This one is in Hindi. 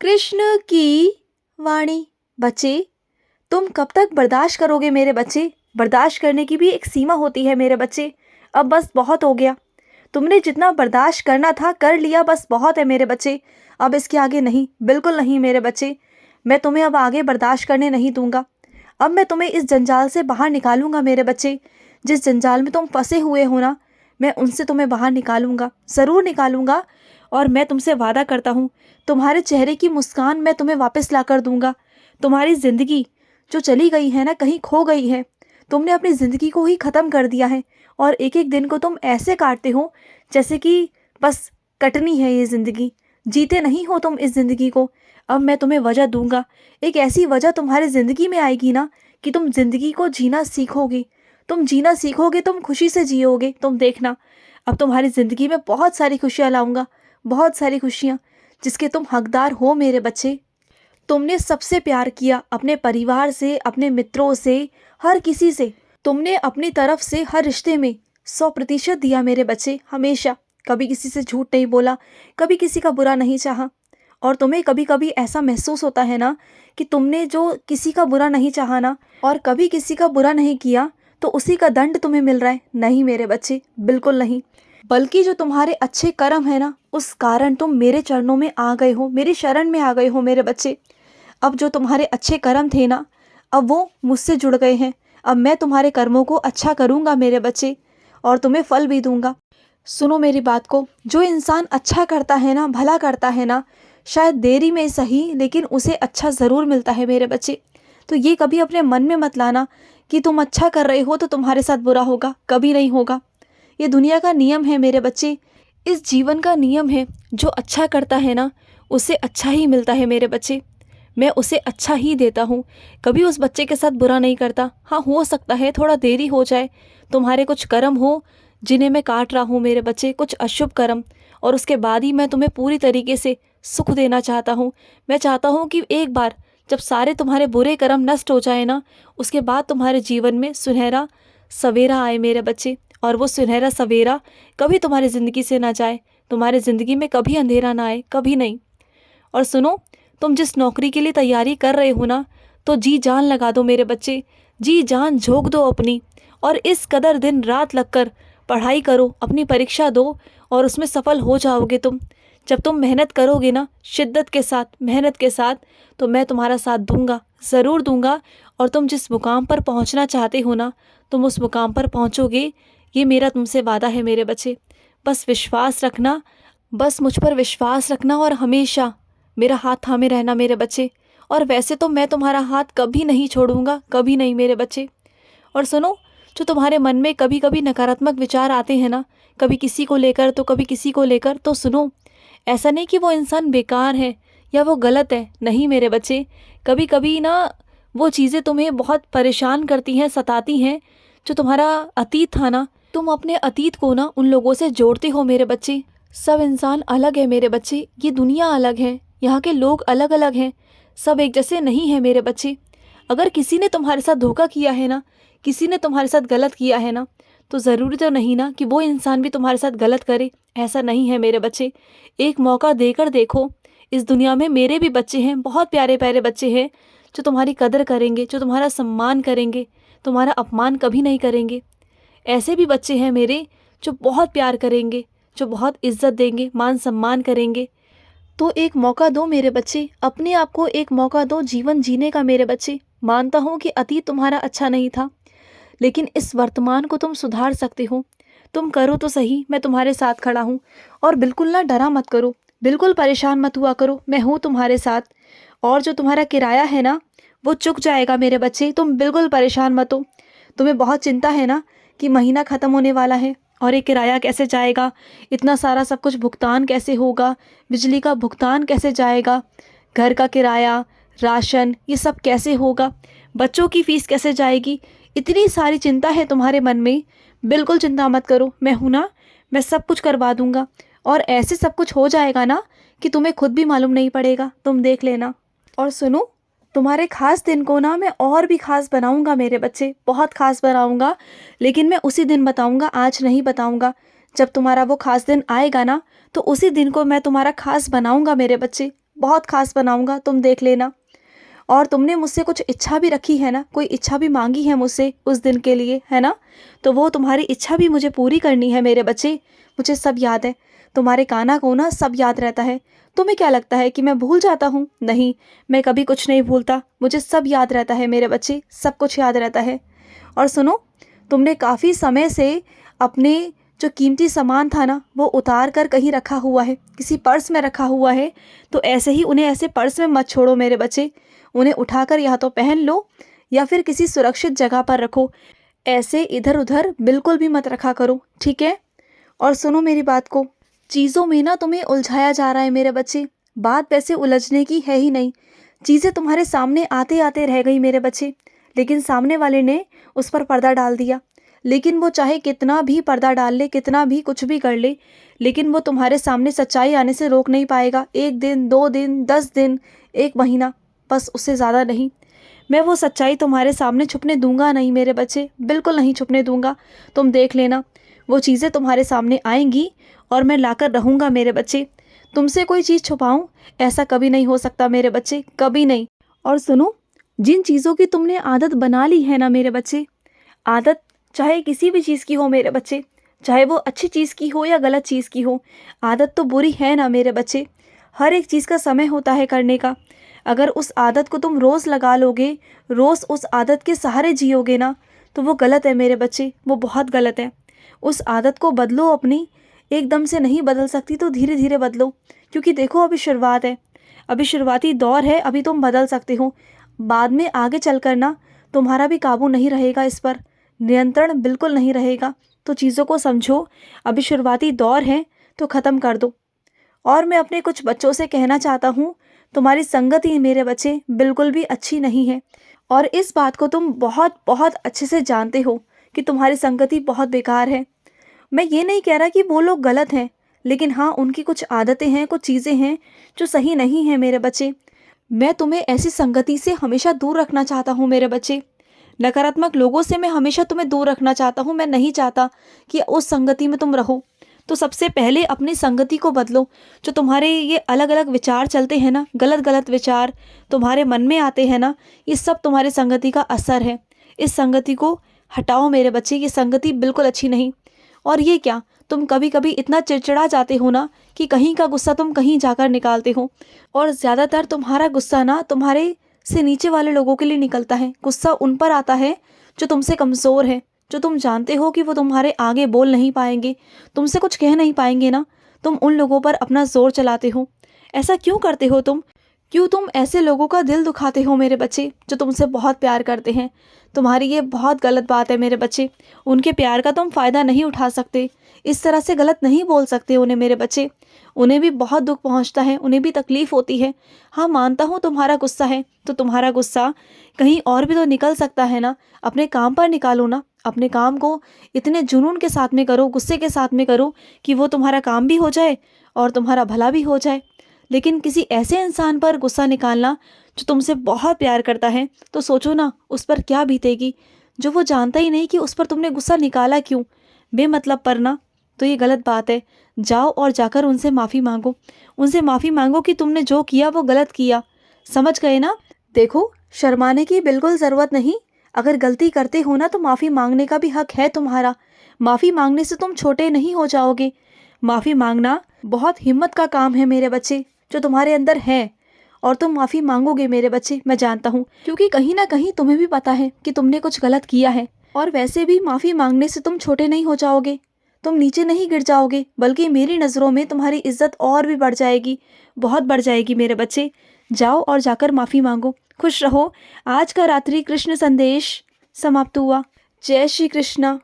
कृष्ण की वाणी। बच्चे, तुम कब तक बर्दाश्त करोगे मेरे बच्चे? बर्दाश्त करने की भी एक सीमा होती है मेरे बच्चे। अब बस बहुत हो गया। तुमने जितना बर्दाश्त करना था कर लिया, बस बहुत है मेरे बच्चे। अब इसके आगे नहीं, बिल्कुल नहीं मेरे बच्चे। मैं तुम्हें अब आगे बर्दाश्त करने नहीं दूंगा। अब मैं तुम्हें इस जंजाल से बाहर निकालूंगा मेरे बच्चे। जिस जंजाल में तुम फंसे हुए हो ना, मैं उनसे तुम्हें बाहर निकालूंगा, ज़रूर निकालूंगा। और मैं तुमसे वादा करता हूँ, तुम्हारे चेहरे की मुस्कान मैं तुम्हें वापस ला कर दूंगा। तुम्हारी ज़िंदगी जो चली गई है ना, कहीं खो गई है। तुमने अपनी ज़िंदगी को ही ख़त्म कर दिया है और एक एक दिन को तुम ऐसे काटते हो जैसे कि बस कटनी है ये ज़िंदगी। जीते नहीं हो तुम इस ज़िंदगी को। अब मैं तुम्हें वजह दूंगा, एक ऐसी वजह तुम्हारी ज़िंदगी में आएगी ना कि तुम ज़िंदगी को जीना सीखोगे। तुम जीना सीखोगे, तुम खुशी से जियोगे। तुम देखना, अब तुम्हारी ज़िंदगी में बहुत सारी खुशियाँ लाऊंगा, बहुत सारी खुशियाँ जिसके तुम हकदार हो मेरे बच्चे। तुमने सबसे प्यार किया, अपने परिवार से, अपने मित्रों से, हर किसी से। तुमने अपनी तरफ से हर रिश्ते में 100% दिया मेरे बच्चे, हमेशा। कभी किसी से झूठ नहीं बोला, कभी किसी का बुरा नहीं चाहा। और तुम्हें कभी कभी ऐसा महसूस होता है ना कि तुमने जो किसी का बुरा नहीं चाहा ना, और कभी किसी का बुरा नहीं किया, तो उसी का दंड तुम्हें मिल रहा है। नहीं मेरे बच्चे, बिल्कुल नहीं। बल्कि जो तुम्हारे अच्छे कर्म है ना, उस कारण तुम मेरे चरणों में आ गए हो, मेरी शरण में आ गए हो मेरे बच्चे। अब जो तुम्हारे अच्छे कर्म थे ना, अब वो मुझसे जुड़ गए हैं। अब मैं तुम्हारे कर्मों को अच्छा करूँगा मेरे बच्चे, और तुम्हें फल भी दूंगा। सुनो मेरी बात को, जो इंसान अच्छा करता है ना, भला करता है ना, शायद देरी में सही लेकिन उसे अच्छा ज़रूर मिलता है मेरे बच्चे। तो ये कभी अपने मन में मत लाना कि तुम अच्छा कर रहे हो तो तुम्हारे साथ बुरा होगा, कभी नहीं होगा। ये दुनिया का नियम है मेरे बच्चे, इस जीवन का नियम है। जो अच्छा करता है ना, उसे अच्छा ही मिलता है मेरे बच्चे। मैं उसे अच्छा ही देता हूँ, कभी उस बच्चे के साथ बुरा नहीं करता। हाँ, हो सकता है थोड़ा देरी हो जाए, तुम्हारे कुछ कर्म हो जिन्हें मैं काट रहा हूँ मेरे बच्चे, कुछ अशुभ कर्म, और उसके बाद ही मैं तुम्हें पूरी तरीके से सुख देना चाहता हूँ। मैं चाहता हूँ कि एक बार जब सारे तुम्हारे बुरे कर्म नष्ट हो जाए ना, उसके बाद तुम्हारे जीवन में सुनहरा सवेरा आए मेरे बच्चे। और वो सुनहरा सवेरा कभी तुम्हारी ज़िंदगी से ना जाए, तुम्हारी ज़िंदगी में कभी अंधेरा ना आए, कभी नहीं। और सुनो, तुम जिस नौकरी के लिए तैयारी कर रहे हो ना, तो जी जान लगा दो मेरे बच्चे, जी जान झोंक दो अपनी। और इस कदर दिन रात लगकर पढ़ाई करो, अपनी परीक्षा दो, और उसमें सफल हो जाओगे तुम। जब तुम मेहनत करोगे ना, शिद्दत के साथ, मेहनत के साथ, तो मैं तुम्हारा साथ दूंगा, ज़रूर दूंगा। और तुम जिस मुकाम पर पहुंचना चाहते हो ना, तुम उस मुकाम पर पहुंचोगे, ये मेरा तुमसे वादा है मेरे बच्चे। बस विश्वास रखना, बस मुझ पर विश्वास रखना, और हमेशा मेरा हाथ थामे रहना मेरे बच्चे। और वैसे तो मैं तुम्हारा हाथ कभी नहीं छोड़ूंगा, कभी नहीं मेरे बच्चे। और सुनो, जो तुम्हारे मन में कभी कभी नकारात्मक विचार आते हैं ना, कभी किसी को लेकर तो कभी किसी को लेकर, तो सुनो, ऐसा नहीं कि वो इंसान बेकार है या वो गलत है, नहीं मेरे बच्चे। कभी कभी ना वो चीज़ें तुम्हें बहुत परेशान करती हैं, सताती हैं। जो तुम्हारा अतीत था ना, तुम अपने अतीत को ना उन लोगों से जोड़ते हो मेरे बच्चे। सब इंसान अलग है मेरे बच्चे, ये दुनिया अलग है, यहाँ के लोग अलग अलग हैं, सब एक जैसे नहीं हैं मेरे बच्चे। अगर किसी ने तुम्हारे साथ धोखा किया है ना, किसी ने तुम्हारे साथ गलत किया है ना, तो ज़रूरी तो नहीं ना कि वो इंसान भी तुम्हारे साथ गलत करे, ऐसा नहीं है मेरे बच्चे। एक मौका देकर देखो, इस दुनिया में मेरे भी बच्चे हैं, बहुत प्यारे प्यारे बच्चे हैं, जो तुम्हारी कदर करेंगे, जो तुम्हारा सम्मान करेंगे, तुम्हारा अपमान कभी नहीं करेंगे। ऐसे भी बच्चे हैं मेरे जो बहुत प्यार करेंगे, जो बहुत इज्जत देंगे, मान सम्मान करेंगे। तो एक मौका दो मेरे बच्चे, अपने आप को एक मौका दो जीवन जीने का मेरे बच्चे। मानता हूँ कि अतीत तुम्हारा अच्छा नहीं था, लेकिन इस वर्तमान को तुम सुधार सकते हो। तुम करो तो सही, मैं तुम्हारे साथ खड़ा हूँ। और बिल्कुल ना डरा मत करो, बिल्कुल परेशान मत हुआ करो, मैं हूँ तुम्हारे साथ। और जो तुम्हारा किराया है ना, वो चुक जाएगा मेरे बच्चे, तुम बिल्कुल परेशान मत हो। तुम्हें बहुत चिंता है ना कि महीना ख़त्म होने वाला है और ये किराया कैसे जाएगा, इतना सारा सब कुछ भुगतान कैसे होगा, बिजली का भुगतान कैसे जाएगा, घर का किराया, राशन, ये सब कैसे होगा, बच्चों की फ़ीस कैसे जाएगी, इतनी सारी चिंता है तुम्हारे मन में। बिल्कुल चिंता मत करो, मैं हूँ ना, मैं सब कुछ करवा दूँगा। और ऐसे सब कुछ हो जाएगा ना कि तुम्हें खुद भी मालूम नहीं पड़ेगा, तुम देख लेना। और सुनो, तुम्हारे ख़ास दिन को ना मैं और भी ख़ास बनाऊंगा मेरे बच्चे, बहुत ख़ास बनाऊंगा। लेकिन मैं उसी दिन बताऊंगा, आज नहीं बताऊंगा। जब तुम्हारा वो ख़ास दिन आएगा ना, तो उसी दिन को मैं तुम्हारा ख़ास बनाऊंगा मेरे बच्चे। बहुत खास बनाऊंगा, तुम देख लेना। और तुमने मुझसे कुछ इच्छा भी रखी है ना, कोई इच्छा भी मांगी है मुझसे उस दिन के लिए, है ना? तो वो तुम्हारी इच्छा भी मुझे पूरी करनी है मेरे बच्चे। मुझे सब याद है, तुम्हारे काना को ना सब याद रहता है। तुम्हें क्या लगता है कि मैं भूल जाता हूँ? नहीं, मैं कभी कुछ नहीं भूलता, मुझे सब याद रहता है मेरे बच्चे, सब कुछ याद रहता है। और सुनो, तुमने काफ़ी समय से अपने जो कीमती सामान था ना, वो उतार कर कहीं रखा हुआ है, किसी पर्स में रखा हुआ है। तो ऐसे ही उन्हें ऐसे पर्स में मत छोड़ो मेरे बच्चे, उन्हें उठाकर या तो पहन लो या फिर किसी सुरक्षित जगह पर रखो। ऐसे इधर उधर बिल्कुल भी मत रखा करो, ठीक है? और सुनो मेरी बात को, चीज़ों में ना तुम्हें उलझाया जा रहा है मेरे बच्चे। बात वैसे उलझने की है ही नहीं, चीज़ें तुम्हारे सामने आते आते रह गई मेरे बच्चे, लेकिन सामने वाले ने उस पर पर्दा डाल दिया। लेकिन वो चाहे कितना भी पर्दा डाल ले, कितना भी कुछ भी कर ले, लेकिन वो तुम्हारे सामने सच्चाई आने से रोक नहीं पाएगा। 1 दिन, 2 दिन, 10 दिन, 1 महीना, बस उससे ज़्यादा नहीं। मैं वो सच्चाई तुम्हारे सामने छुपने दूंगा नहीं मेरे बच्चे, बिल्कुल नहीं छुपने दूंगा। तुम देख लेना, वो चीज़ें तुम्हारे सामने आएंगी और मैं लाकर रहूँगा मेरे बच्चे। तुमसे कोई चीज़ छुपाऊँ, ऐसा कभी नहीं हो सकता मेरे बच्चे, कभी नहीं। और सुनो, जिन चीज़ों की तुमने आदत बना ली है ना मेरे बच्चे, आदत चाहे किसी भी चीज़ की हो मेरे बच्चे, चाहे वो अच्छी चीज़ की हो या गलत चीज़ की हो, आदत तो बुरी है ना मेरे बच्चे। हर एक चीज़ का समय होता है करने का। अगर उस आदत को तुम रोज़ लगा लोगे, रोज़ उस आदत के सहारे जियोगे ना, तो वो गलत है मेरे बच्चे, वो बहुत गलत है। उस आदत को बदलो अपनी, एकदम से नहीं बदल सकती तो धीरे धीरे बदलो, क्योंकि देखो अभी शुरुआत है, अभी शुरुआती दौर है, अभी तुम बदल सकते हो। बाद में आगे चल कर ना तुम्हारा भी काबू नहीं रहेगा इस पर, नियंत्रण बिल्कुल नहीं रहेगा। तो चीज़ों को समझो, अभी शुरुआती दौर है तो ख़त्म कर दो। और मैं अपने कुछ बच्चों से कहना चाहता हूँ, तुम्हारी संगति मेरे बच्चे बिल्कुल भी अच्छी नहीं है, और इस बात को तुम बहुत बहुत अच्छे से जानते हो कि तुम्हारी संगति बहुत बेकार है। मैं ये नहीं कह रहा कि वो लोग गलत हैं, लेकिन हाँ, उनकी कुछ आदतें हैं, कुछ चीज़ें हैं जो सही नहीं हैं मेरे बच्चे। मैं तुम्हें ऐसी संगति से हमेशा दूर रखना चाहता हूँ मेरे बच्चे। नकारात्मक लोगों से मैं हमेशा तुम्हें दूर रखना चाहता हूँ, मैं नहीं चाहता कि उस संगति में तुम रहो। तो सबसे पहले अपनी संगति को बदलो। जो तुम्हारे ये अलग अलग विचार चलते हैं ना, गलत गलत विचार तुम्हारे मन में आते हैं ना, ये सब तुम्हारी संगति का असर है। इस संगति को हटाओ मेरे बच्चे, ये संगति बिल्कुल अच्छी नहीं। और ये क्या, तुम कभी कभी इतना चिड़चिड़ा जाते हो ना कि कहीं का गुस्सा तुम कहीं जाकर निकालते हो, और ज़्यादातर तुम्हारा गुस्सा ना तुम्हारे से नीचे वाले लोगों के लिए निकलता है। गुस्सा उन पर आता है जो तुमसे कमज़ोर है, जो तुम जानते हो कि वो तुम्हारे आगे बोल नहीं पाएंगे, तुमसे कुछ कह नहीं पाएंगे ना, तुम उन लोगों पर अपना जोर चलाते हो। ऐसा क्यों करते हो तुम? क्यों तुम ऐसे लोगों का दिल दुखाते हो मेरे बच्चे, जो तुमसे बहुत प्यार करते हैं? तुम्हारी ये बहुत गलत बात है मेरे बच्चे। उनके प्यार का तुम फ़ायदा नहीं उठा सकते, इस तरह से गलत नहीं बोल सकते उन्हें मेरे बच्चे। उन्हें भी बहुत दुख पहुंचता है, उन्हें भी तकलीफ़ होती है। हाँ, मानता हूँ तुम्हारा गुस्सा है, तो तुम्हारा गुस्सा कहीं और भी तो निकल सकता है ना, अपने काम पर निकालो ना। अपने काम को इतने जुनून के साथ में करो, गुस्से के साथ में करो कि वो तुम्हारा काम भी हो जाए और तुम्हारा भला भी हो जाए। लेकिन किसी ऐसे इंसान पर गुस्सा निकालना जो तुमसे बहुत प्यार करता है, तो सोचो ना उस पर क्या बीतेगी, जो वो जानता ही नहीं कि उस पर तुमने गुस्सा निकाला क्यों, बेमतलब पर ना। तो ये गलत बात है। जाओ और जाकर उनसे माफ़ी मांगो, उनसे माफ़ी मांगो कि तुमने जो किया वो गलत किया। समझ गए ना? देखो, शर्माने की बिल्कुल ज़रूरत नहीं। अगर गलती करते हो ना तो माफ़ी मांगने का भी हक है तुम्हारा। माफ़ी मांगने से तुम छोटे नहीं हो जाओगे। माफ़ी मांगना बहुत हिम्मत का काम है मेरे बच्चे, जो तुम्हारे अंदर है। और तुम माफ़ी मांगोगे मेरे बच्चे, मैं जानता हूँ, क्योंकि कहीं ना कहीं तुम्हें भी पता है कि तुमने कुछ गलत किया है। और वैसे भी माफ़ी मांगने से तुम छोटे नहीं हो जाओगे, तुम नीचे नहीं गिर जाओगे, बल्कि मेरी नज़रों में तुम्हारी इज्जत और भी बढ़ जाएगी, बहुत बढ़ जाएगी मेरे बच्चे। जाओ और जाकर माफ़ी मांगो। खुश रहो। आज का रात्रि कृष्ण संदेश समाप्त हुआ। जय श्री कृष्णा।